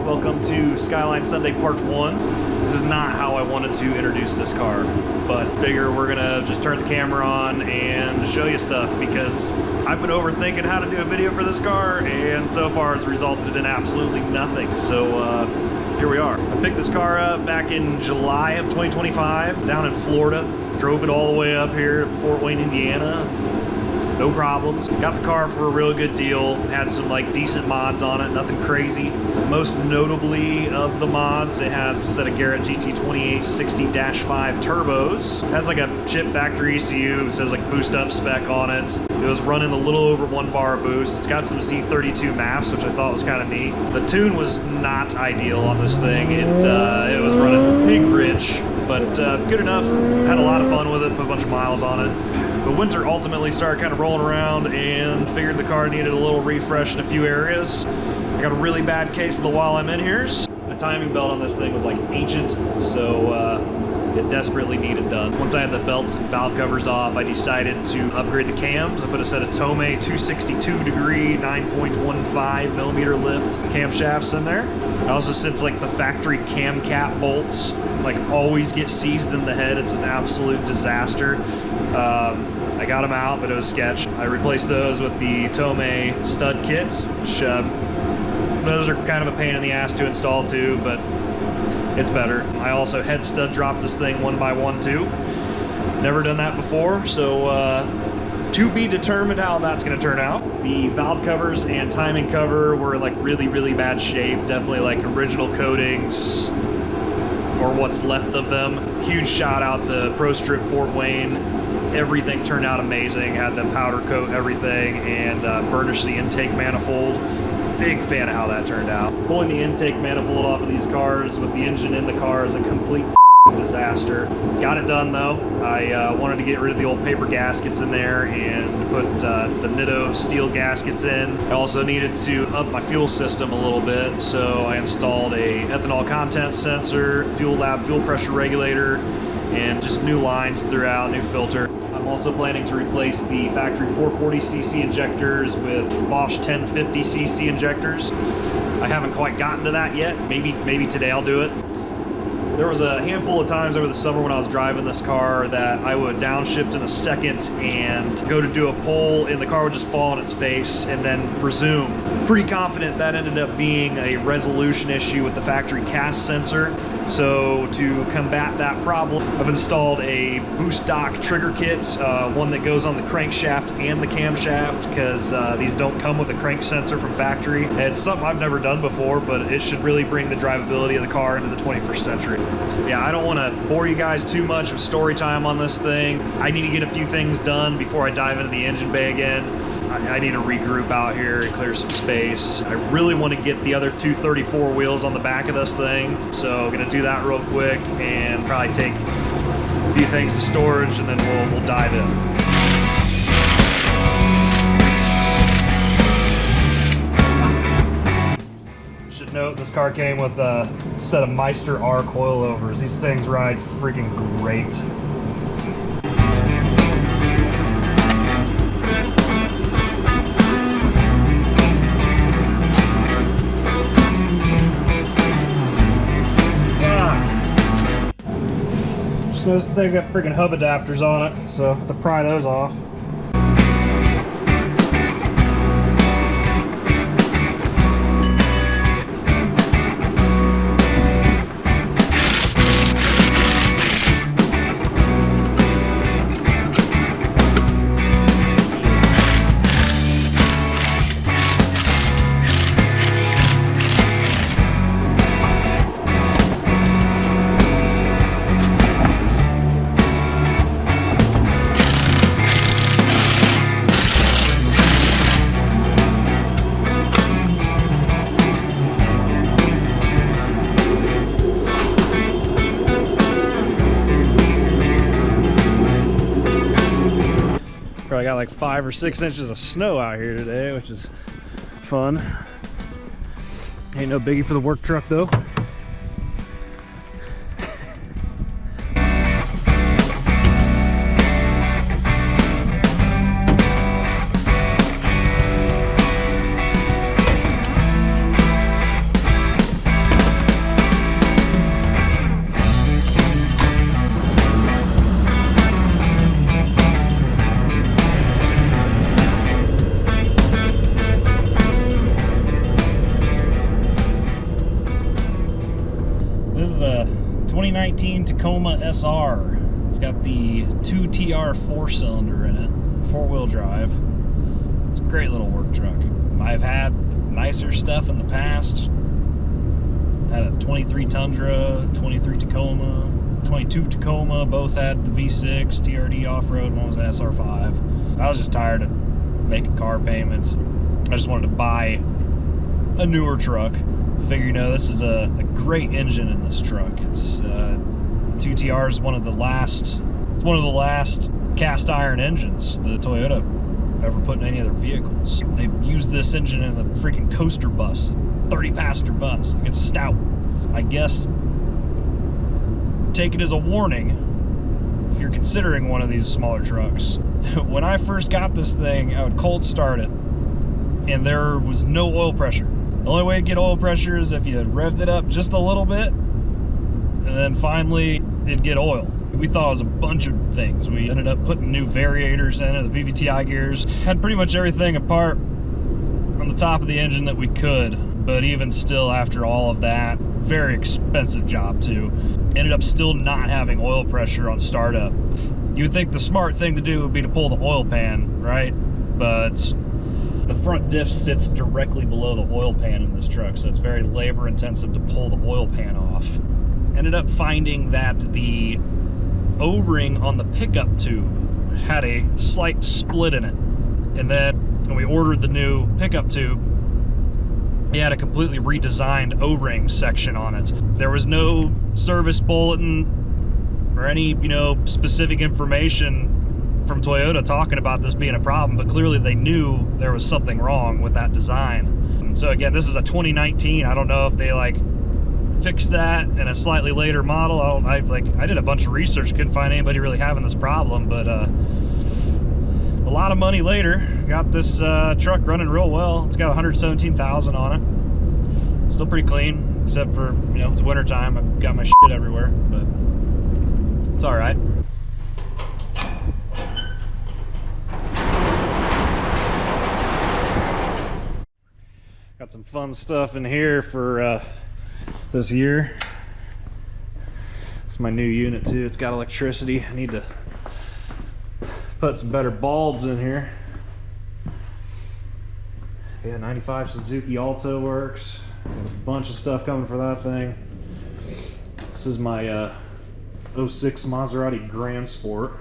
Welcome to Skyline Sunday Part 1. This is not how I wanted to introduce this car, but figure we're gonna just turn the camera on and show you stuff because I've been overthinking how to do a video for this car, and so far it's resulted in absolutely nothing. So here we are. I picked this car up back in July of 2025 down in Florida. Drove it all the way up here to Fort Wayne, Indiana. No problems. Got the car for a real good deal. Had some like decent mods on it, nothing crazy. Most notably of the mods, it has a set of Garrett GT2860-5 turbos. It has like a chip factory ECU. It says like boost up spec on it. It was running a little over 1 bar of boost. It's got some Z32 maps, which I thought was kind of neat. The tune was not ideal on this thing. It was running pig rich, but good enough. Had a lot of fun with it, put a bunch of miles on it. But winter ultimately started kind of rolling around and figured the car needed a little refresh in a few areas. I got a really bad case of the while I'm in here. The timing belt on this thing was like ancient, so it desperately needed done. Once I had the belts and valve covers off, I decided to upgrade the cams. I put a set of Tomei 262 degree 9.15 millimeter lift camshafts in there. Also, since like the factory cam cap bolts like always get seized in the head, it's an absolute disaster. I got them out, but it was sketch. I replaced those with the Tomei stud kits, which those are kind of a pain in the ass to install too, but it's better. I also head stud dropped this thing 1 by 1 too. Never done that before, so to be determined how that's going to turn out. The valve covers and timing cover were like really bad shape, definitely like original coatings or what's left of them. Huge shout out to Pro Strip Fort Wayne. Everything turned out amazing. Had them powder coat everything and burnish the intake manifold. Big fan of how that turned out. Pulling the intake manifold off of these cars with the engine in the car is a complete disaster. Got it done though. I wanted to get rid of the old paper gaskets in there and put the Nitto steel gaskets in. I also needed to up my fuel system a little bit, so I installed a ethanol content sensor, fuel lab fuel pressure regulator, and just new lines throughout, new filter. I'm also planning to replace the factory 440cc injectors with Bosch 1050cc injectors. I haven't quite gotten to that yet. Maybe today I'll do it. There was a handful of times over the summer when I was driving this car that I would downshift in a second and go to do a pull and the car would just fall on its face and then resume. Pretty confident that ended up being a resolution issue with the factory cast sensor. So to combat that problem, I've installed a boost dock trigger kit, one that goes on the crankshaft and the camshaft, because these don't come with a crank sensor from factory. It's something I've never done before, but it should really bring the drivability of the car into the 21st century. Yeah, I don't want to bore you guys too much with story time on this thing. I need to get a few things done before I dive into the engine bay again. I need to regroup out here and clear some space. I really want to get the other 234 wheels on the back of this thing, so I'm gonna do that real quick and probably take a few things to storage and then we'll dive in. Should note this car came with a set of Meister R coilovers. These things ride freaking great. This thing's got freaking hub adapters on it, so I have to pry those off. Probably got like 5 or 6 inches of snow out here today, which is fun. Ain't no biggie for the work truck though. 2TR 4-cylinder in it, 4-wheel drive. It's a great little work truck. I've had nicer stuff in the past. Had a 23 Tundra, 23 Tacoma, 22 Tacoma, both had the V6, TRD off-road, one was an SR5. I was just tired of making car payments. I just wanted to buy a newer truck. Figure, you know, this is a great engine in this truck. It's 2TR is one of the last cast iron engines the Toyota ever put in any of their vehicles. They used this engine in the freaking coaster bus, 30-passenger bus. It's stout. I guess take it as a warning if you're considering one of these smaller trucks. When I first got this thing, I would cold start it, and there was no oil pressure. The only way to get oil pressure is if you revved it up just a little bit, and then finally it'd get oil. We thought it was a bunch of things. We ended up putting new variators in it, the VVTi gears. Had pretty much everything apart on the top of the engine that we could, but even still, after all of that, very expensive job too. Ended up still not having oil pressure on startup. You would think the smart thing to do would be to pull the oil pan, right? But the front diff sits directly below the oil pan in this truck, so it's very labor intensive to pull the oil pan off. Ended up finding that the O-ring on the pickup tube had a slight split in it, and then when we ordered the new pickup tube, it had a completely redesigned O-ring section on it. There was no service bulletin or any, you know, specific information from Toyota talking about this being a problem, but clearly they knew there was something wrong with that design. So again, this is a 2019. I don't know if they like fixed that in a slightly later model. I did a bunch of research, couldn't find anybody really having this problem, but a lot of money later, got this truck running real well. It's got 117,000 on it. Still pretty clean, except for, you know, it's winter time. I've got my shit everywhere, but it's all right. Got some fun stuff in here for this year. It's my new unit too. It's got electricity. I need to put some better bulbs in here. Yeah, 95 Suzuki Alto works. Got a bunch of stuff coming for that thing. This is my 06 Maserati Grand Sport.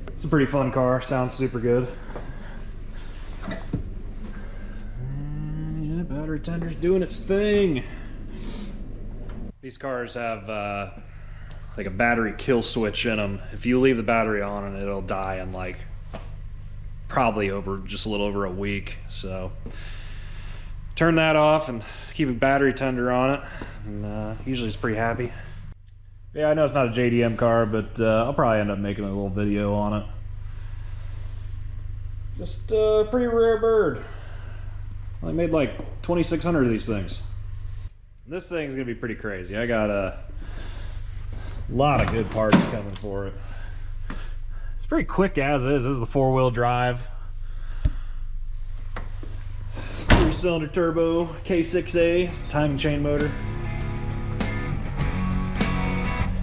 It's a pretty fun car. Sounds super good. Yeah, battery tender's doing its thing. These cars have like a battery kill switch in them. If you leave the battery on and it'll die in like probably just a little over a week. So turn that off and keep a battery tender on it, and usually it's pretty happy. Yeah, I know it's not a JDM car, but I'll probably end up making a little video on it. Just a pretty rare bird. I made like 2,600 of these things. This thing's gonna be pretty crazy. I got a lot of good parts coming for it. It's pretty quick as is. This is the 4-wheel drive. 3-cylinder turbo, K6A, it's a timing chain motor.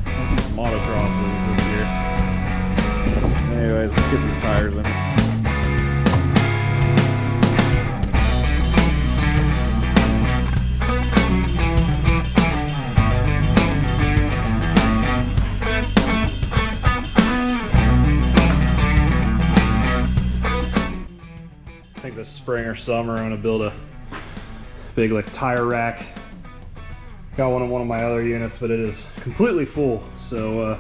I'll do some motocross with it this year. Anyways, let's get these tires in. I think this spring or summer I'm gonna build a big like tire rack. Got one of my other units, but it is completely full. So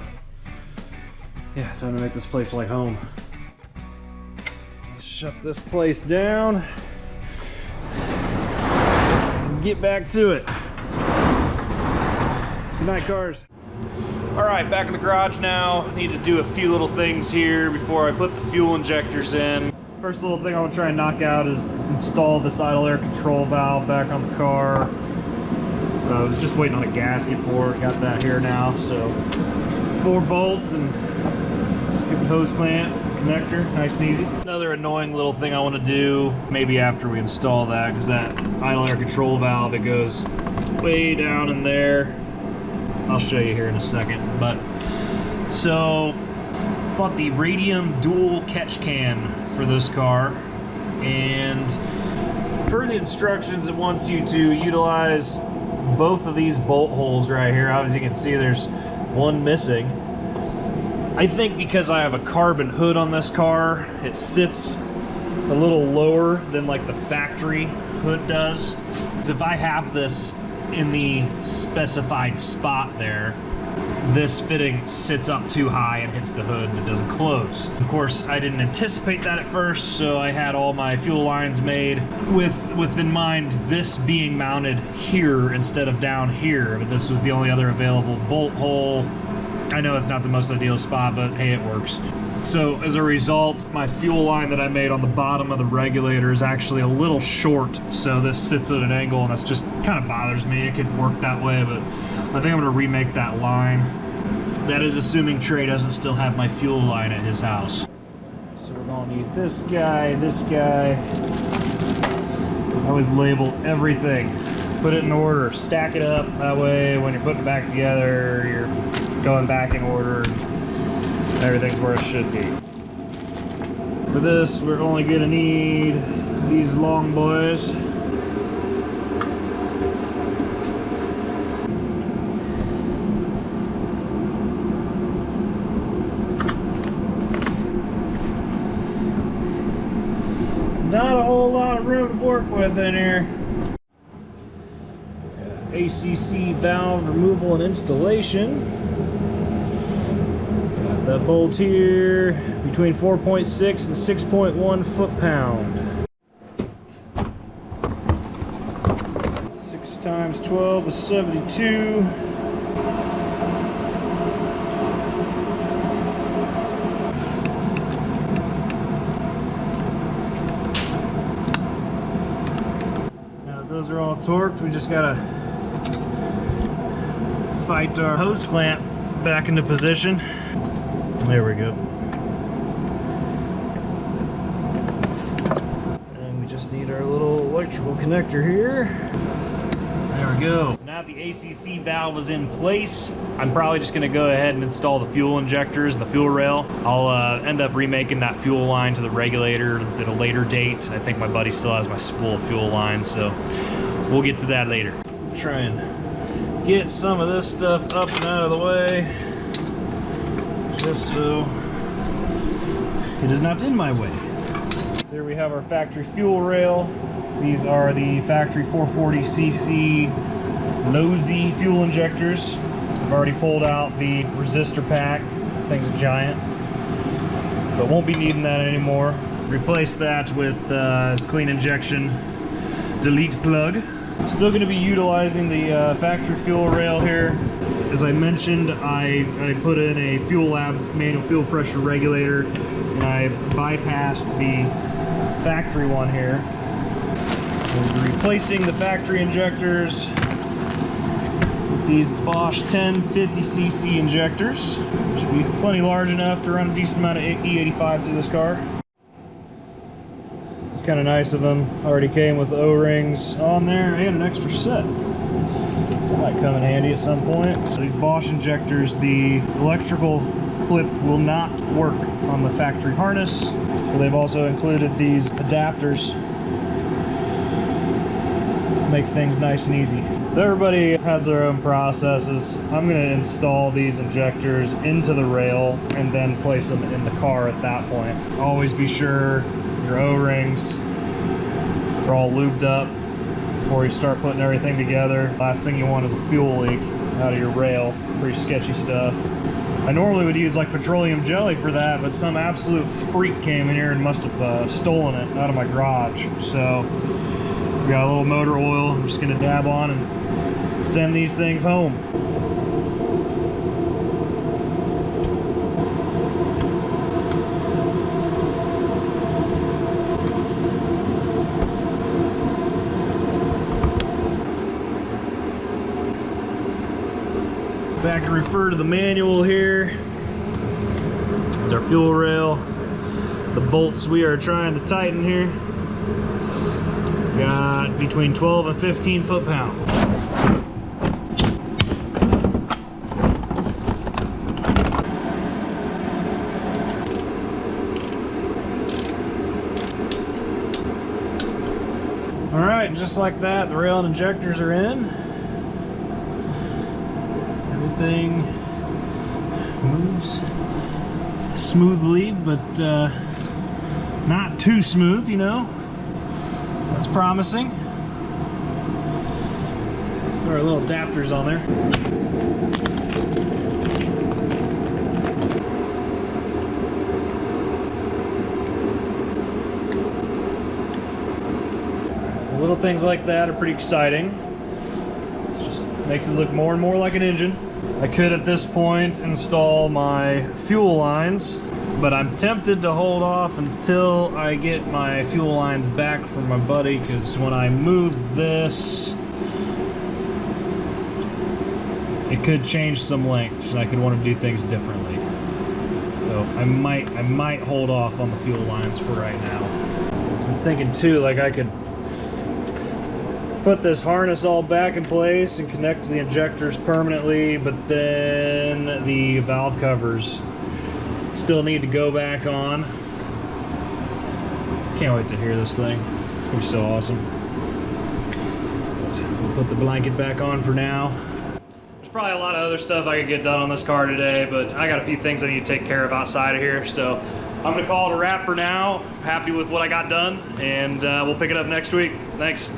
yeah, time to make this place like home. Shut this place down and get back to it. Good night, cars. All right, back in the garage now. Need to do a few little things here before I put the fuel injectors in. First little thing I want to try and knock out is install this idle air control valve back on the car. I was just waiting on a gasket for it. Got that here now. So 4 bolts and stupid hose clamp connector, nice and easy. Another annoying little thing I want to do, maybe after we install that, because that idle air control valve, it goes way down in there. I'll show you here in a second, but So, bought the radium dual catch can for this car, and per the instructions, it wants you to utilize both of these bolt holes right here. Obviously, you can see there's one missing. I think because I have a carbon hood on this car, it sits a little lower than like the factory hood does. So if I have this in the specified spot there, this fitting sits up too high and hits the hood and it doesn't close. Of course, I didn't anticipate that at first, so I had all my fuel lines made with in mind this being mounted here instead of down here, but this was the only other available bolt hole. I know it's not the most ideal spot, but hey, it works. So as a result, my fuel line that I made on the bottom of the regulator is actually a little short, so this sits at an angle, and that's just kind of bothers me. It could work that way, but I think I'm gonna remake that line. That is assuming Trey doesn't still have my fuel line at his house. So we're gonna need this guy, this guy. I always label everything. Put it in order, stack it up. That way when you're putting it back together, you're going back in order. Everything's where it should be. For this, we're only gonna need these long boys. Not a whole lot of room to work with in here. ACC valve removal and installation. That bolt here between 4.6 and 6.1 foot-pound. 6 times 12 is 72. Now those are all torqued. We just gotta fight our hose clamp back into position. There we go. And we just need our little electrical connector here. There we go. So now that the ACC valve is in place, I'm probably just gonna go ahead and install the fuel injectors and the fuel rail. I'll end up remaking that fuel line to the regulator at a later date. I think my buddy still has my spool of fuel line, so we'll get to that later. Try and get some of this stuff up and out of the way, just so it is not in my way. So here we have our factory fuel rail. These are the factory 440cc low-Z fuel injectors. I've already pulled out the resistor pack. Thing's giant, but won't be needing that anymore. Replace that with this clean injection delete plug. Still going to be utilizing the factory fuel rail here. As I mentioned, I put in a Fuel Lab manual fuel pressure regulator, and I've bypassed the factory one here. We'll be replacing the factory injectors with these Bosch 1050cc injectors, which will be plenty large enough to run a decent amount of E85 through this car. It's kind of nice of them. Already came with O-rings on there and an extra set. That might come in handy at some point. So these Bosch injectors, the electrical clip will not work on the factory harness. So they've also included these adapters to make things nice and easy. So everybody has their own processes. I'm going to install these injectors into the rail and then place them in the car at that point. Always be sure your O-rings are all lubed up before you start putting everything together. Last thing you want is a fuel leak out of your rail. Pretty sketchy stuff. I normally would use like petroleum jelly for that, but some absolute freak came in here and must have stolen it out of my garage. So we got a little motor oil. I'm just gonna dab on and send these things home. Back and refer to the manual here. There's our fuel rail. The bolts we are trying to tighten here. Got between 12 and 15 foot-pound. Alright, just like that, the rail and injectors are in. Everything moves smoothly, but not too smooth, you know. That's promising. There are little adapters on there. Little things like that are pretty exciting. It just makes it look more and more like an engine. I could at this point install my fuel lines, but I'm tempted to hold off until I get my fuel lines back from my buddy, because when I move this, it could change some lengths and I could want to do things differently. So I might hold off on the fuel lines for right now. I'm thinking too, like I could put this harness all back in place and connect the injectors permanently, but then the valve covers still need to go back on. Can't wait to hear this thing. It's gonna be so awesome. We'll put the blanket back on for now. There's probably a lot of other stuff I could get done on this car today, but I got a few things I need to take care of outside of here, so I'm gonna call it a wrap for now. Happy with what I got done, and we'll pick it up next week. Thanks.